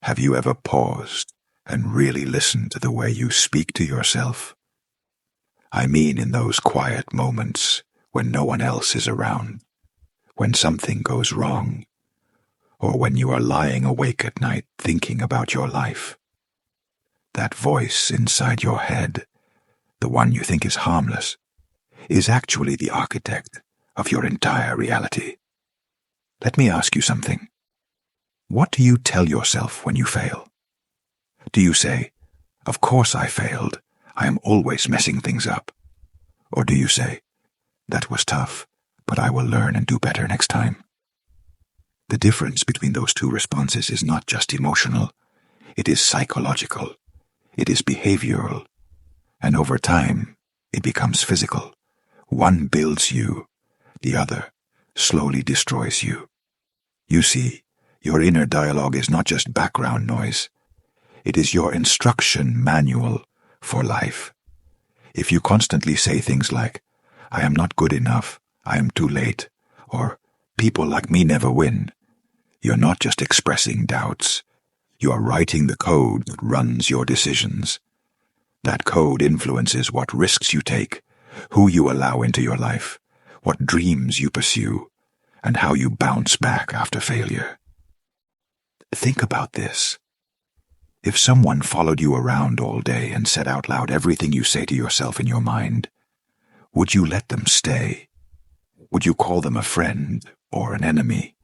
Have you ever paused and really listened to the way you speak to yourself? I mean in those quiet moments when no one else is around, when something goes wrong, or when you are lying awake at night thinking about your life. That voice inside your head, the one you think is harmless, is actually the architect of your entire reality. Let me ask you something. What do you tell yourself when you fail? Do you say, "Of course I failed. I am always messing things up"? Or do you say, "That was tough, but I will learn and do better next time"? The difference between those two responses is not just emotional. It is psychological. It is behavioral. And over time, it becomes physical. One builds you. The other slowly destroys you. You see, your inner dialogue is not just background noise. It is your instruction manual for life. If you constantly say things like, "I am not good enough, I am too late," or "people like me never win," you're not just expressing doubts. You are writing the code that runs your decisions. That code influences what risks you take, who you allow into your life, what dreams you pursue, and how you bounce back after failure. Think about this. If someone followed you around all day and said out loud everything you say to yourself in your mind, would you let them stay? Would you call them a friend or an enemy?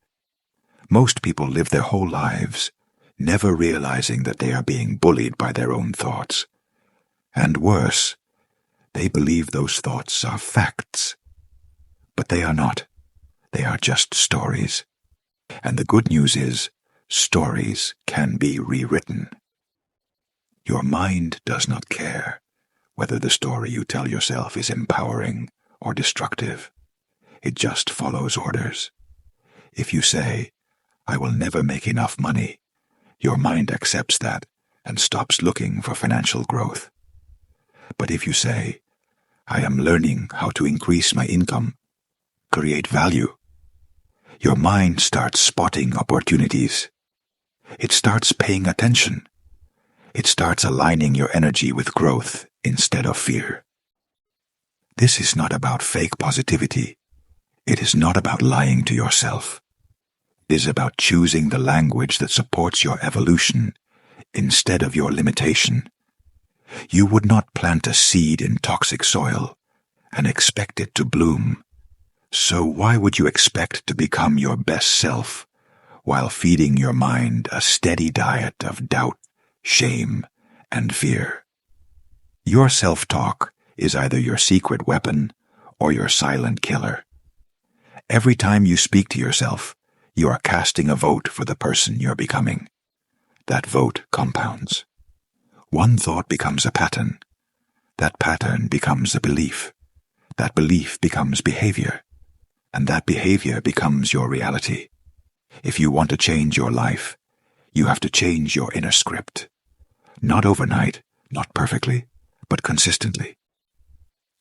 Most people live their whole lives never realizing that they are being bullied by their own thoughts. And worse, they believe those thoughts are facts. But they are not. They are just stories. And the good news is, stories can be rewritten. Your mind does not care whether the story you tell yourself is empowering or destructive. It just follows orders. If you say, "I will never make enough money," your mind accepts that and stops looking for financial growth. But if you say, "I am learning how to increase my income, create value," your mind starts spotting opportunities. It starts paying attention. It starts aligning your energy with growth instead of fear. This is not about fake positivity. It is not about lying to yourself. It is about choosing the language that supports your evolution instead of your limitation. You would not plant a seed in toxic soil and expect it to bloom. So why would you expect to become your best self while feeding your mind a steady diet of doubt, shame, and fear? Your self-talk is either your secret weapon or your silent killer. Every time you speak to yourself, you are casting a vote for the person you're becoming. That vote compounds. One thought becomes a pattern. That pattern becomes a belief. That belief becomes behavior. And that behavior becomes your reality. If you want to change your life, you have to change your inner script. Not overnight, not perfectly, but consistently.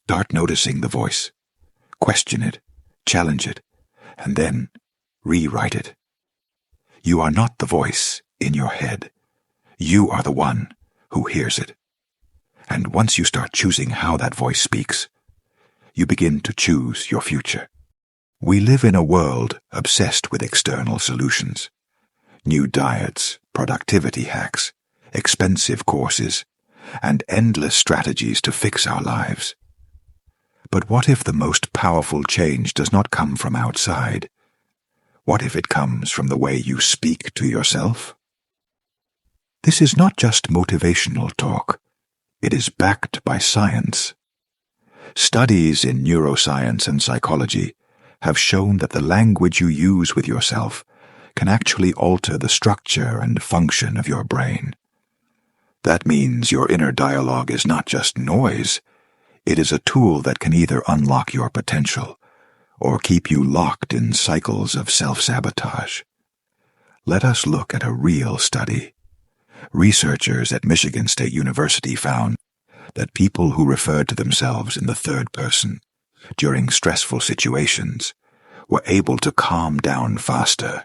Start noticing the voice. Question it, challenge it, and then rewrite it. You are not the voice in your head. You are the one who hears it. And once you start choosing how that voice speaks, you begin to choose your future. We live in a world obsessed with external solutions. New diets, productivity hacks, expensive courses, and endless strategies to fix our lives. But what if the most powerful change does not come from outside? What if it comes from the way you speak to yourself? This is not just motivational talk. It is backed by science. Studies in neuroscience and psychology have shown that the language you use with yourself can actually alter the structure and function of your brain. That means your inner dialogue is not just noise. It is a tool that can either unlock your potential or keep you locked in cycles of self-sabotage. Let us look at a real study. Researchers at Michigan State University found that people who referred to themselves in the third person during stressful situations were able to calm down faster,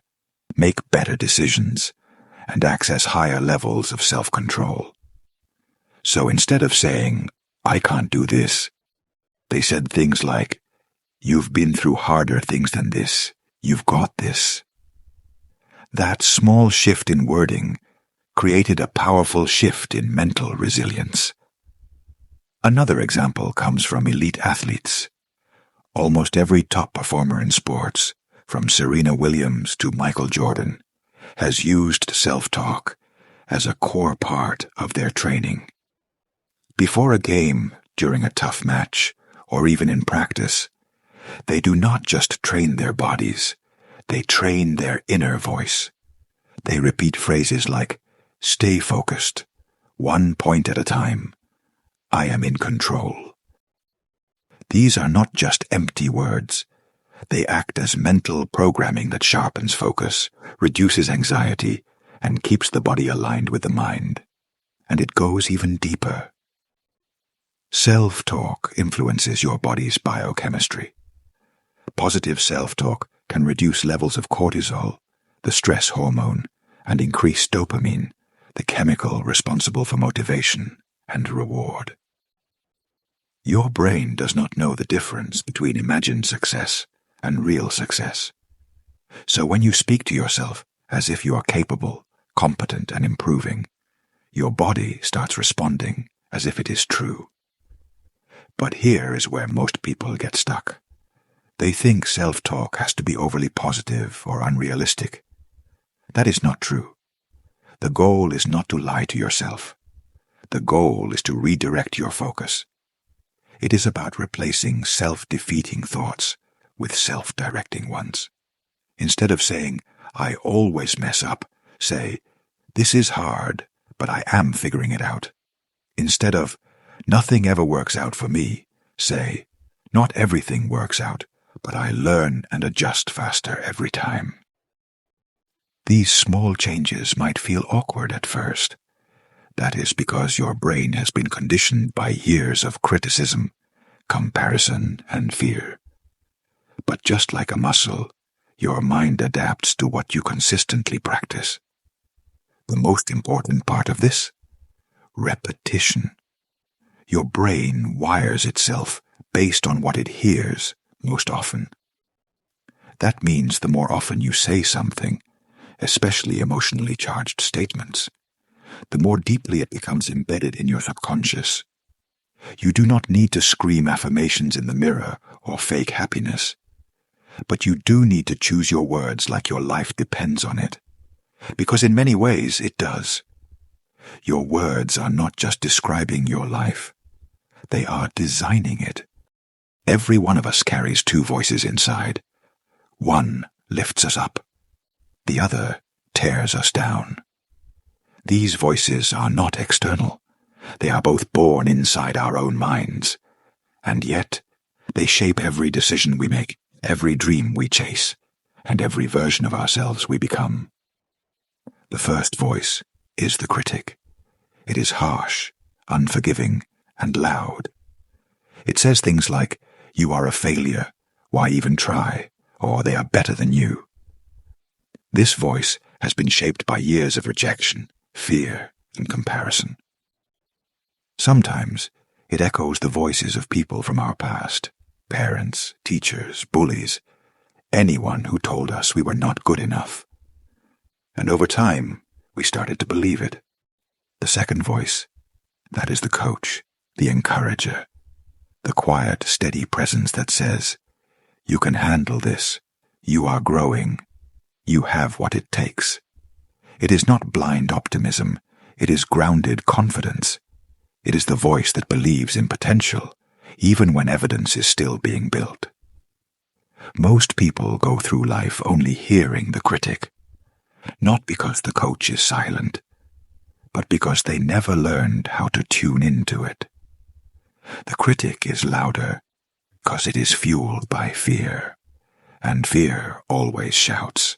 make better decisions, and access higher levels of self-control. So instead of saying, "I can't do this," they said things like, "You've been through harder things than this. You've got this." That small shift in wording created a powerful shift in mental resilience. Another example comes from elite athletes. Almost every top performer in sports, from Serena Williams to Michael Jordan, has used self-talk as a core part of their training. Before a game, during a tough match, or even in practice, they do not just train their bodies, they train their inner voice. They repeat phrases like, "Stay focused, 1 point at a time, I am in control." These are not just empty words. They act as mental programming that sharpens focus, reduces anxiety, and keeps the body aligned with the mind. And it goes even deeper. Self-talk influences your body's biochemistry. Positive self-talk can reduce levels of cortisol, the stress hormone, and increase dopamine, the chemical responsible for motivation and reward. Your brain does not know the difference between imagined success and real success. So when you speak to yourself as if you are capable, competent, and improving, your body starts responding as if it is true. But here is where most people get stuck. They think self-talk has to be overly positive or unrealistic. That is not true. The goal is not to lie to yourself. The goal is to redirect your focus. It is about replacing self-defeating thoughts with self-directing ones. Instead of saying, "I always mess up," say, "This is hard, but I am figuring it out." Instead of, "Nothing ever works out for me," say, "Not everything works out, but I learn and adjust faster every time." These small changes might feel awkward at first. That is because your brain has been conditioned by years of criticism, comparison, and fear. But just like a muscle, your mind adapts to what you consistently practice. The most important part of this? Repetition. Your brain wires itself based on what it hears most often. That means the more often you say something, especially emotionally charged statements, the more deeply it becomes embedded in your subconscious. You do not need to scream affirmations in the mirror or fake happiness, but you do need to choose your words like your life depends on it, because in many ways it does. Your words are not just describing your life, they are designing it. Every one of us carries two voices inside. One lifts us up, the other tears us down. These voices are not external. They are both born inside our own minds, and yet they shape every decision we make, every dream we chase, and every version of ourselves we become. The first voice is the critic. It is harsh, unforgiving, and loud. It says things like, "You are a failure, why even try?" or "They are better than you." This voice has been shaped by years of rejection, fear, and comparison. Sometimes it echoes the voices of people from our past, parents, teachers, bullies, anyone who told us we were not good enough. And over time, we started to believe it. The second voice, that is the coach, the encourager, the quiet, steady presence that says, "You can handle this, you are growing, you have what it takes." It is not blind optimism, it is grounded confidence. It is the voice that believes in potential, even when evidence is still being built. Most people go through life only hearing the critic, not because the coach is silent, but because they never learned how to tune into it. The critic is louder because it is fueled by fear, and fear always shouts.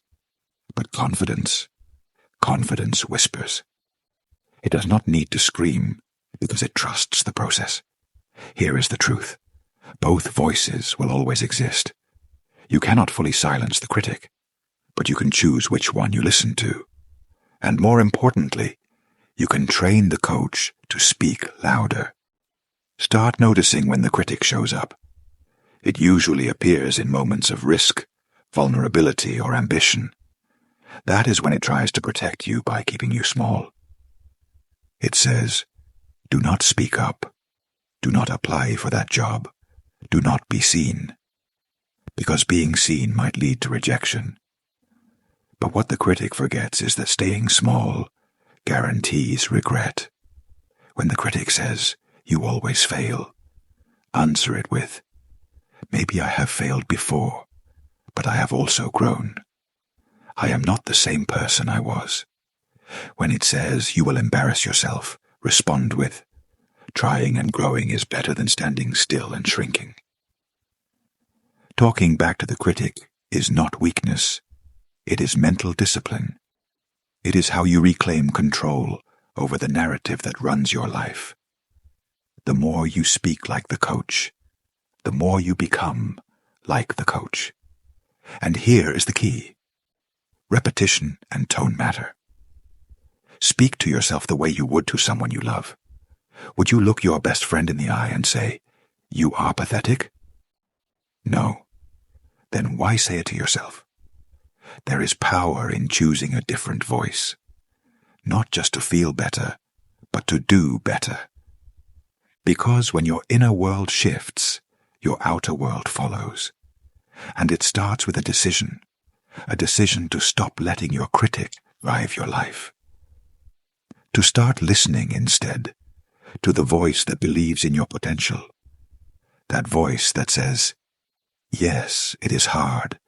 But confidence whispers. It does not need to scream because it trusts the process. Here is the truth. Both voices will always exist. You cannot fully silence the critic, but you can choose which one you listen to. And more importantly, you can train the coach to speak louder. Start noticing when the critic shows up. It usually appears in moments of risk, vulnerability, or ambition. That is when it tries to protect you by keeping you small. It says, do not speak up. Do not apply for that job. Do not be seen. Because being seen might lead to rejection. But what the critic forgets is that staying small guarantees regret. When the critic says, you always fail, answer it with, maybe I have failed before, but I have also grown. I am not the same person I was. When it says you will embarrass yourself, respond with, trying and growing is better than standing still and shrinking. Talking back to the critic is not weakness. It is mental discipline. It is how you reclaim control over the narrative that runs your life. The more you speak like the coach, the more you become like the coach. And here is the key. Repetition and tone matter. Speak to yourself the way you would to someone you love. Would you look your best friend in the eye and say, you are pathetic? No. Then why say it to yourself? There is power in choosing a different voice. Not just to feel better, but to do better. Because when your inner world shifts, your outer world follows. And it starts with a decision to stop letting your critic drive your life. To start listening instead to the voice that believes in your potential. That voice that says, yes, it is hard,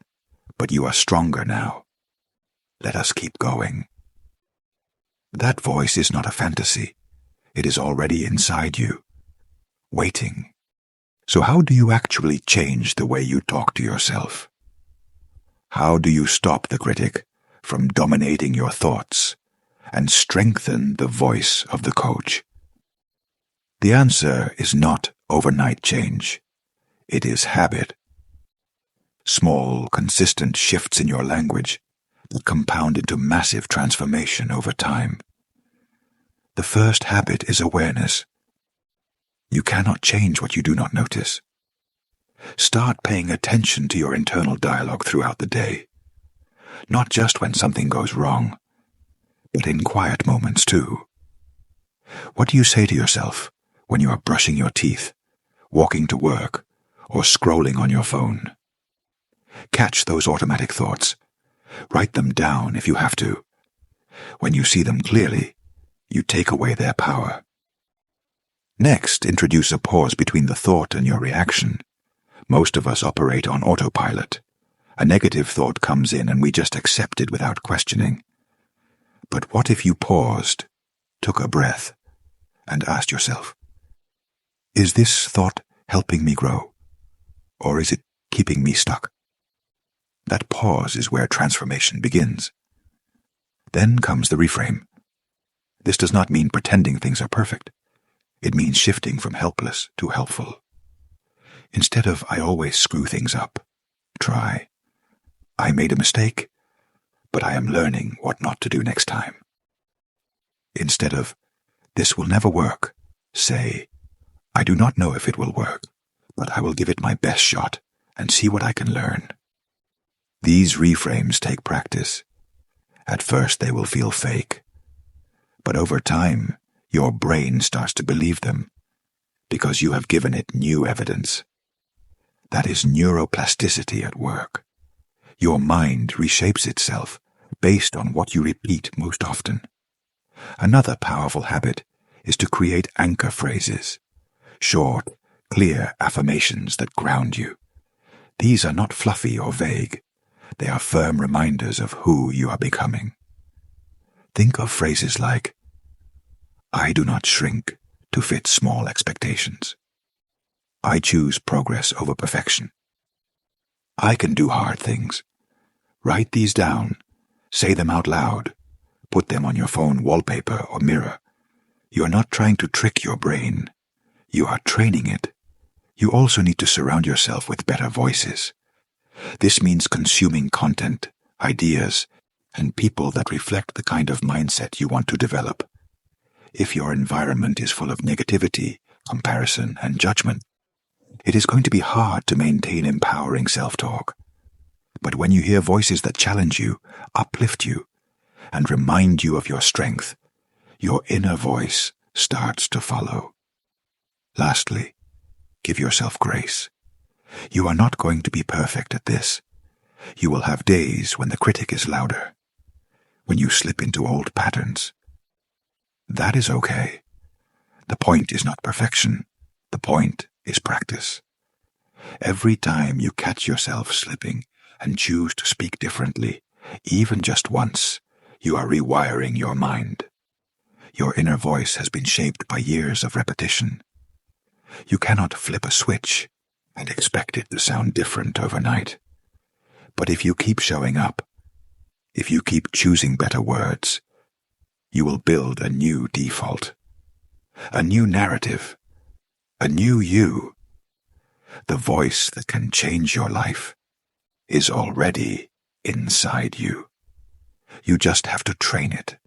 but you are stronger now. Let us keep going. That voice is not a fantasy. It is already inside you, waiting. So how do you actually change the way you talk to yourself? How do you stop the critic from dominating your thoughts and strengthen the voice of the coach? The answer is not overnight change. It is habit. Small, consistent shifts in your language that compound into massive transformation over time. The first habit is awareness. You cannot change what you do not notice. Start paying attention to your internal dialogue throughout the day. Not just when something goes wrong, but in quiet moments too. What do you say to yourself when you are brushing your teeth, walking to work, or scrolling on your phone? Catch those automatic thoughts. Write them down if you have to. When you see them clearly, you take away their power. Next, introduce a pause between the thought and your reaction. Most of us operate on autopilot. A negative thought comes in and we just accept it without questioning. But what if you paused, took a breath, and asked yourself, is this thought helping me grow? Or is it keeping me stuck? That pause is where transformation begins. Then comes the reframe. This does not mean pretending things are perfect. It means shifting from helpless to helpful. Instead of, I always screw things up, try, I made a mistake, but I am learning what not to do next time. Instead of, this will never work, say, I do not know if it will work, but I will give it my best shot and see what I can learn. These reframes take practice. At first they will feel fake, but over time, your brain starts to believe them because you have given it new evidence. That is neuroplasticity at work. Your mind reshapes itself based on what you repeat most often. Another powerful habit is to create anchor phrases, short, clear affirmations that ground you. These are not fluffy or vague. They are firm reminders of who you are becoming. Think of phrases like, I do not shrink to fit small expectations. I choose progress over perfection. I can do hard things. Write these down. Say them out loud. Put them on your phone wallpaper or mirror. You are not trying to trick your brain. You are training it. You also need to surround yourself with better voices. This means consuming content, ideas, and people that reflect the kind of mindset you want to develop. If your environment is full of negativity, comparison, and judgment, it is going to be hard to maintain empowering self-talk. But when you hear voices that challenge you, uplift you, and remind you of your strength, your inner voice starts to follow. Lastly, give yourself grace. You are not going to be perfect at this. You will have days when the critic is louder, when you slip into old patterns. That is okay. The point is not perfection. The point is practice. Every time you catch yourself slipping and choose to speak differently, even just once, you are rewiring your mind. Your inner voice has been shaped by years of repetition. You cannot flip a switch and expect it to sound different overnight. But if you keep showing up, if you keep choosing better words, you will build a new default, a new narrative, a new you. The voice that can change your life is already inside you. You just have to train it.